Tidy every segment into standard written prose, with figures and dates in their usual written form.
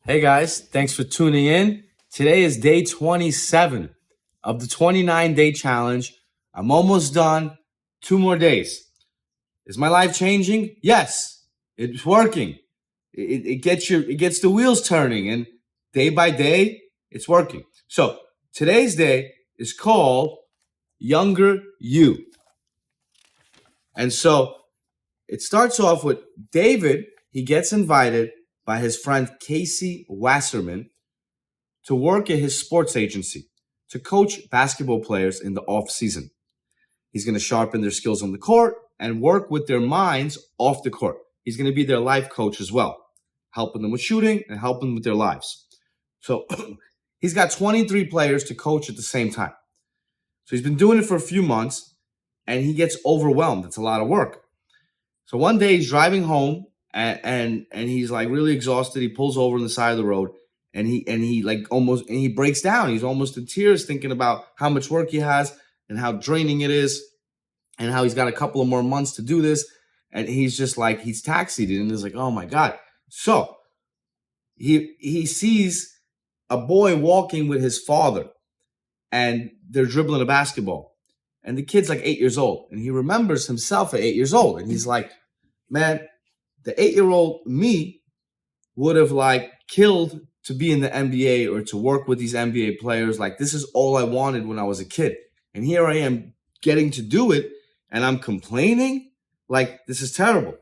Hey guys, thanks for tuning in. Today is day 27 of the 29-day challenge. I'm almost done. 2 more days. Is my life changing? Yes, it's working. It gets the wheels turning, and day by day, it's working. So today's day is called Younger You. And so it starts off with David. He gets invited by his friend Casey Wasserman to work at his sports agency to coach basketball players in the off season. He's going to sharpen their skills on the court and work with their minds off the court. He's going to be their life coach as well, helping them with shooting and helping them with their lives. So he's got 23 players to coach at the same time. So he's been doing it for a few months and he gets overwhelmed. It's a lot of work. So one day he's driving home and he's like really exhausted. He pulls over on the side of the road and he breaks down. He's almost in tears thinking about how much work he has and how draining it is and how he's got a couple of more months to do this. And he's just like, he's taxied and he's like, oh my God. So he sees a boy walking with his father and they're dribbling a basketball. And the kid's like 8 years old. And he remembers himself at 8 years old. And he's like, man, the 8-year-old me would have like killed to be in the NBA or to work with these NBA players. Like, this is all I wanted when I was a kid. And here I am getting to do it and I'm complaining. Like, this is terrible.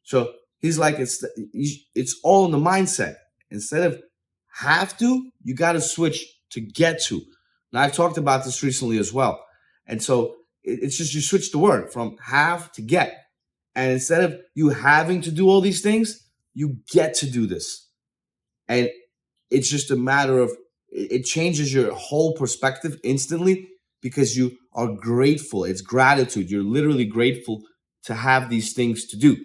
So he's like, it's all in the mindset. Instead of have to, you got to switch to get to. Now, I've talked about this recently as well. And so it's just you switch the word from have to get. And instead of you having to do all these things, you get to do this. And it's just a matter of, it changes your whole perspective instantly because you are grateful. It's gratitude. You're literally grateful to have these things to do.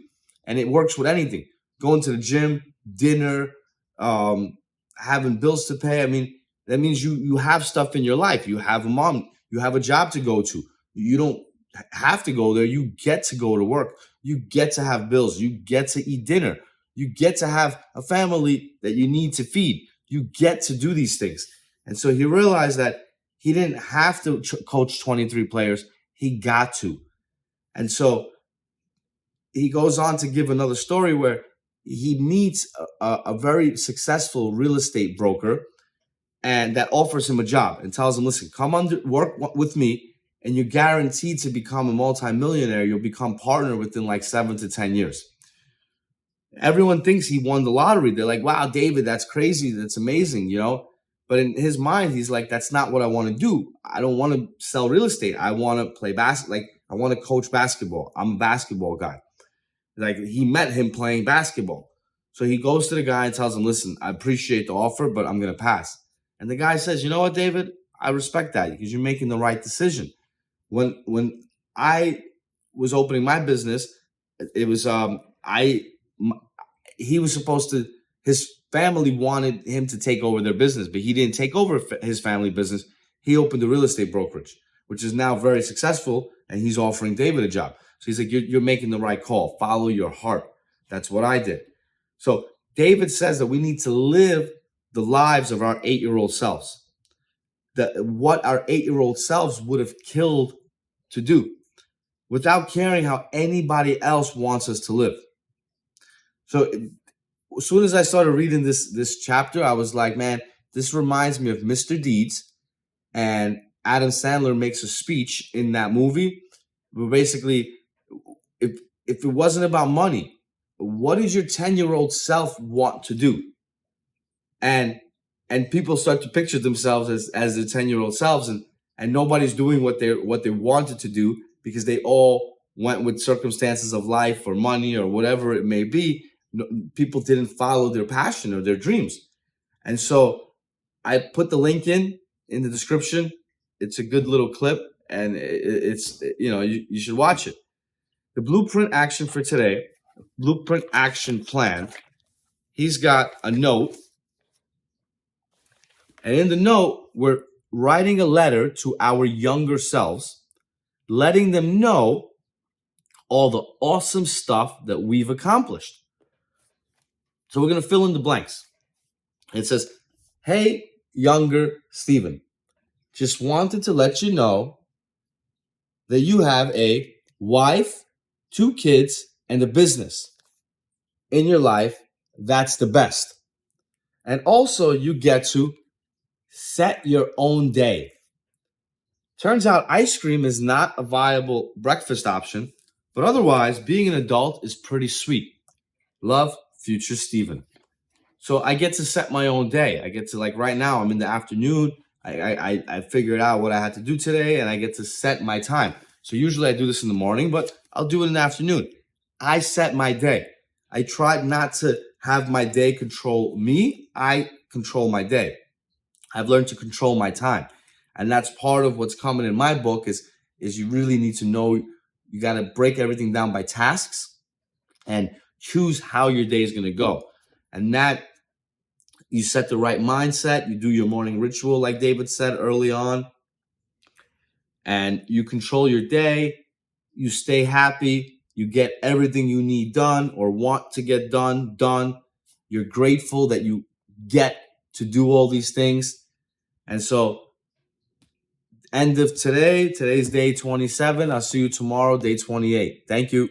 And it works with anything. Going to the gym, dinner, having bills to pay. I mean, that means you have stuff in your life. You have a mom. You have a job to go to. You don't have to go there. You get to go to work. You get to have bills. You get to eat dinner. You get to have a family that you need to feed. You get to do these things. And so he realized that he didn't have to coach 23 players. He got to. And so he goes on to give another story where he meets a very successful real estate broker and that offers him a job and tells him, listen, come work with me and you're guaranteed to become a multimillionaire. You'll become partner within like 7 to 10 years. Everyone thinks he won the lottery. They're like, wow, David, that's crazy. That's amazing, you know? But in his mind, he's like, that's not what I want to do. I don't want to sell real estate. I want to play basketball. Like, I want to coach basketball. I'm a basketball guy. Like, he met him playing basketball. So he goes to the guy and tells him, listen, I appreciate the offer, but I'm going to pass. And the guy says, you know what, David? I respect that because you're making the right decision. When I was opening my business, it was he was supposed to, his family wanted him to take over their business, but he didn't take over his family business. He opened a real estate brokerage, which is now very successful, and he's offering David a job. So he's like, you're making the right call. Follow your heart. That's what I did. So David says that we need to live the lives of our 8-year-old selves, what our 8-year-old selves would have killed to do without caring how anybody else wants us to live. So as soon as I started reading this chapter, I was like, man, this reminds me of Mr. Deeds. And Adam Sandler makes a speech in that movie where basically, if it wasn't about money, what does your 10-year-old self want to do? And people start to picture themselves as their 10-year-old selves, and nobody's doing what they wanted to do because they all went with circumstances of life or money or whatever it may be. People didn't follow their passion or their dreams. And so I put the link in the description. It's a good little clip, and it's, you know, you should watch it. The blueprint action for today, blueprint action plan. He's got a note. And in the note, we're writing a letter to our younger selves, letting them know all the awesome stuff that we've accomplished. So we're going to fill in the blanks. It says, "Hey, younger Steven, just wanted to let you know that you have a wife, 2 kids, and a business in your life. That's the best. And also, you get to set your own day. Turns out ice cream is not a viable breakfast option, but otherwise, being an adult is pretty sweet. Love, future Steven." So I get to set my own day. I get to, like, right now, I'm in the afternoon. I figured out what I had to do today, and I get to set my time. So usually I do this in the morning, but I'll do it in the afternoon. I set my day. I try not to have my day control me. I control my day. I've learned to control my time. And that's part of what's coming in my book is you really need to know you got to break everything down by tasks and choose how your day is going to go. And that you set the right mindset, you do your morning ritual like David said early on, and you control your day, you stay happy, you get everything you need done or want to get done. You're grateful that you get to do all these things. And so end of today's day 27. I'll see you tomorrow, day 28. Thank you.